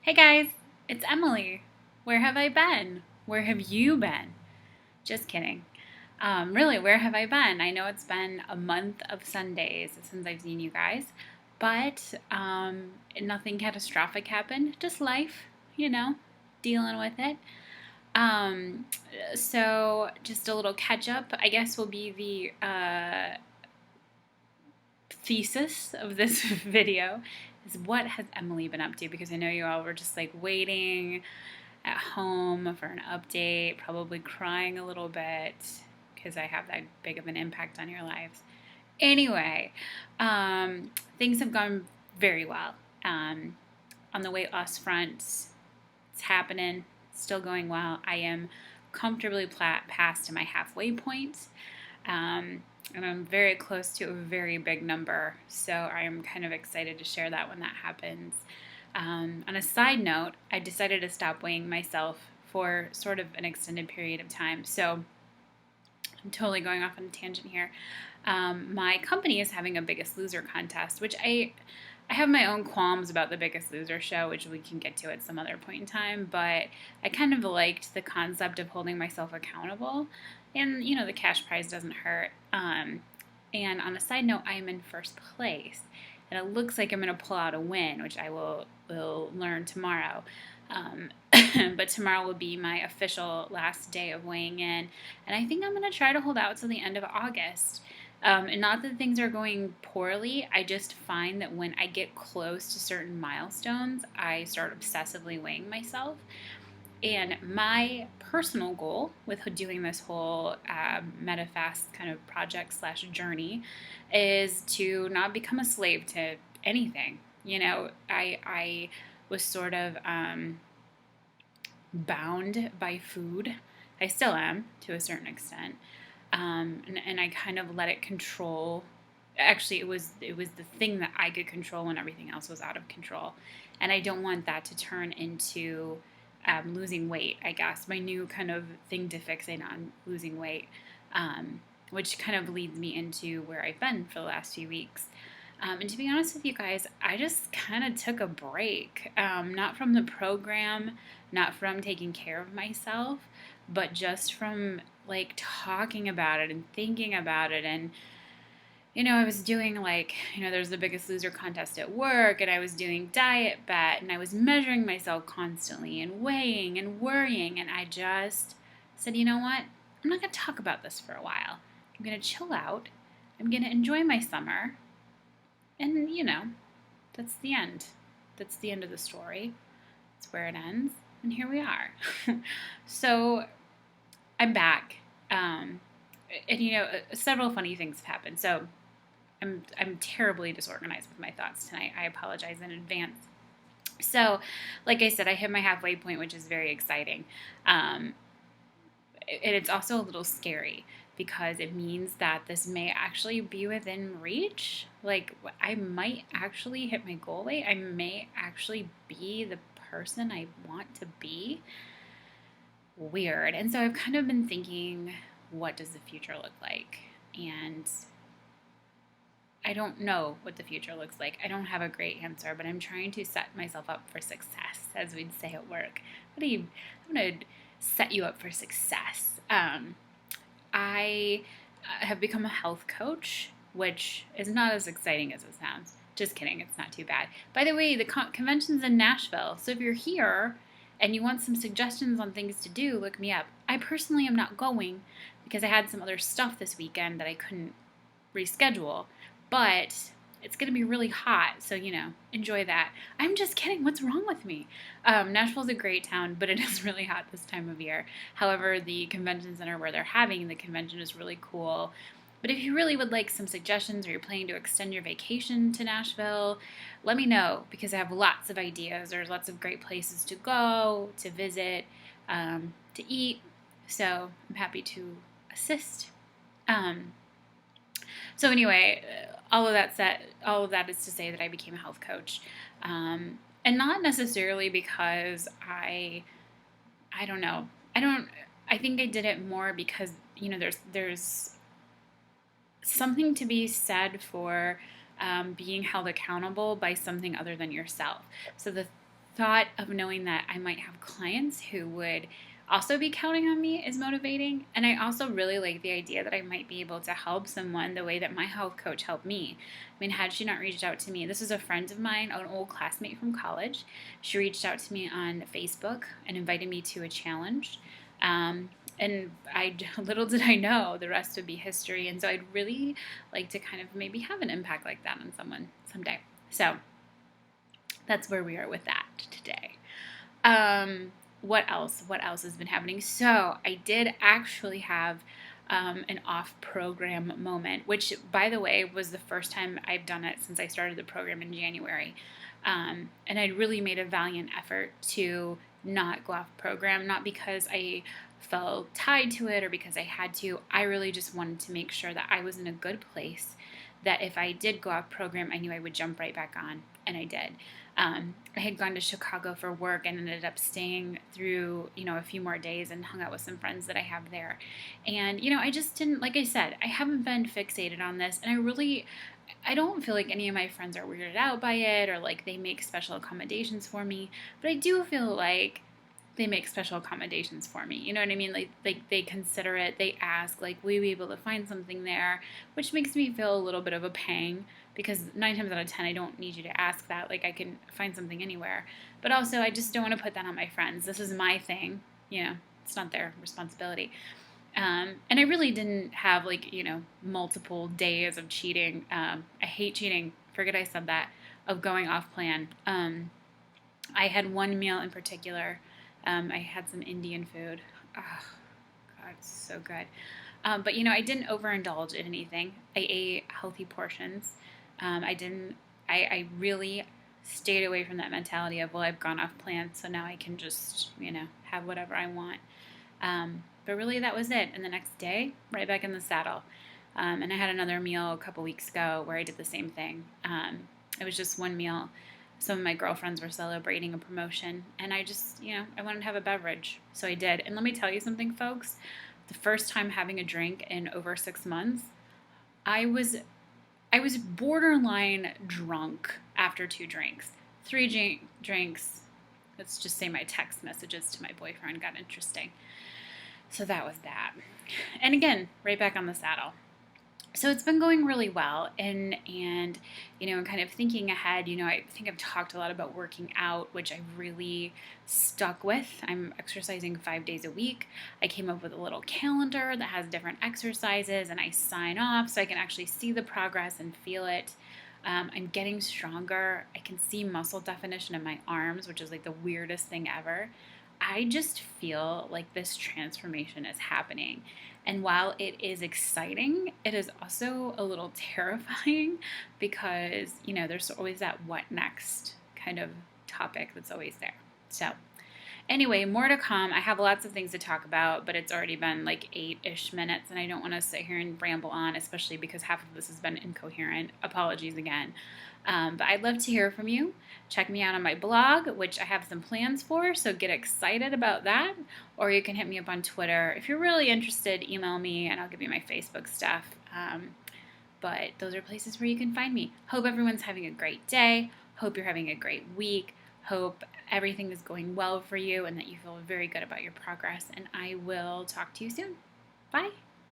Hey guys, it's Emily. Where have I been? Where have you been? Just kidding. Really, where have I been? I know it's been a month of Sundays since I've seen you guys, but nothing catastrophic happened. Just life, dealing with it. Um, so, just a little catch up, I guess, will be the thesis of this video is what has Emily been up to? Because I know you all were just like waiting at home for an update, probably crying a little bit because I have that big of an impact on your lives. Anyway, things have gone very well. On the weight loss front, it's happening, still going well. I am comfortably past my halfway point. And I'm very close to a very big number, so I am kind of excited to share that when that happens. On a side note, I decided to stop weighing myself for sort of an extended period of time. So I'm totally going off on a tangent here. My company is having a Biggest Loser contest, which I have my own qualms about the Biggest Loser show, which we can get to at some other point in time, but I kind of liked the concept of holding myself accountable. And, the cash prize doesn't hurt. And on a side note, I am in first place. And it looks like I'm going to pull out a win, which I will learn tomorrow. But tomorrow will be my official last day of weighing in. And I think I'm going to try to hold out till the end of August. And not that things are going poorly, I just find that when I get close to certain milestones, I start obsessively weighing myself. And my personal goal with doing this whole Medifast kind of project / journey is to not become a slave to anything. I was sort of bound by food. I still am to a certain extent. And I kind of let it control. Actually, it was the thing that I could control when everything else was out of control. And I don't want that to turn into losing weight, I guess. My new kind of thing to fixate on losing weight, which kind of leads me into where I've been for the last few weeks. And to be honest with you guys, I just kind of took a break, not from the program, not from taking care of myself, but just from like talking about it and thinking about it. And I was doing there's the Biggest Loser contest at work, and I was doing diet bet, and I was measuring myself constantly and weighing and worrying, and I just said, you know what? I'm not going to talk about this for a while. I'm going to chill out. I'm going to enjoy my summer. And, that's the end. That's the end of the story. That's where it ends. And here we are. So I'm back. And, several funny things have happened. So I'm terribly disorganized with my thoughts tonight. I apologize in advance. So, like I said, I hit my halfway point, which is very exciting. And it's also a little scary because it means that this may actually be within reach. Like, I might actually hit my goal weight. I may actually be the person I want to be. Weird. And so I've kind of been thinking, what does the future look like? And I don't know what the future looks like. I don't have a great answer, but I'm trying to set myself up for success, as we'd say at work. I'm going to set you up for success. I have become a health coach, which is not as exciting as it sounds. Just kidding. It's not too bad. By the way, the convention's in Nashville. So if you're here and you want some suggestions on things to do, look me up. I personally am not going because I had some other stuff this weekend that I couldn't reschedule. But it's going to be really hot, so, enjoy that. I'm just kidding. What's wrong with me? Nashville's a great town, but it is really hot this time of year. However, the convention center where they're having the convention is really cool. But if you really would like some suggestions or you're planning to extend your vacation to Nashville, let me know because I have lots of ideas. There's lots of great places to go, to visit, to eat. So I'm happy to assist. So anyway, all of that is to say that I became a health coach, and not necessarily because I don't know. I think I did it more because there's something to be said for being held accountable by something other than yourself. So the thought of knowing that I might have clients who would also be counting on me is motivating. And I also really like the idea that I might be able to help someone the way that my health coach helped me. I mean, had she not reached out to me, this is a friend of mine, an old classmate from college. She reached out to me on Facebook and invited me to a challenge. And little did I know the rest would be history. And so I'd really like to kind of maybe have an impact like that on someone someday. So that's where we are with that today. What else? What else has been happening? So I did actually have an off-program moment, which, by the way, was the first time I've done it since I started the program in January. And I really made a valiant effort to not go off program, not because I felt tied to it or because I had to. I really just wanted to make sure that I was in a good place, that if I did go off program, I knew I would jump right back on, and I did. I had gone to Chicago for work and ended up staying through, a few more days and hung out with some friends that I have there. And, I just didn't, like I said, I haven't been fixated on this. And I don't feel like any of my friends are weirded out by it or like they make special accommodations for me. But I do feel like they make special accommodations for me. You know what I mean? Like they consider it, they ask, like, will you be able to find something there? Which makes me feel a little bit of a pang because 9 times out of 10, I don't need you to ask that. Like, I can find something anywhere. But also, I just don't want to put that on my friends. This is my thing. It's not their responsibility. And I really didn't have, multiple days of cheating. I hate cheating. Forget I said that. Of going off plan. I had one meal in particular. I had some Indian food. Oh, God, it's so good. But, I didn't overindulge in anything. I ate healthy portions. I really stayed away from that mentality of, well, I've gone off plan, so now I can just, have whatever I want. But really, that was it. And the next day, right back in the saddle. And I had another meal a couple weeks ago where I did the same thing. It was just one meal. Some of my girlfriends were celebrating a promotion, and I just, I wanted to have a beverage, so I did. And let me tell you something, folks. The first time having a drink in over 6 months, I was borderline drunk after 2 drinks. 3 drinks, let's just say my text messages to my boyfriend got interesting. So that was that. And again, right back on the saddle. So it's been going really well, and kind of thinking ahead, I think I've talked a lot about working out, which I really stuck with. I'm exercising 5 days a week. I came up with a little calendar that has different exercises, and I sign off so I can actually see the progress and feel it. I'm getting stronger. I can see muscle definition in my arms, which is like the weirdest thing ever. I just feel like this transformation is happening. And while it is exciting, it is also a little terrifying because, there's always that what next kind of topic that's always there. So anyway, more to come. I have lots of things to talk about, but it's already been like 8-ish minutes, and I don't want to sit here and ramble on, especially because half of this has been incoherent. Apologies again. But I'd love to hear from you. Check me out on my blog, which I have some plans for, so get excited about that. Or you can hit me up on Twitter. If you're really interested, email me, and I'll give you my Facebook stuff. But those are places where you can find me. Hope everyone's having a great day. Hope you're having a great week. Hope everything is going well for you and that you feel very good about your progress. And I will talk to you soon. Bye.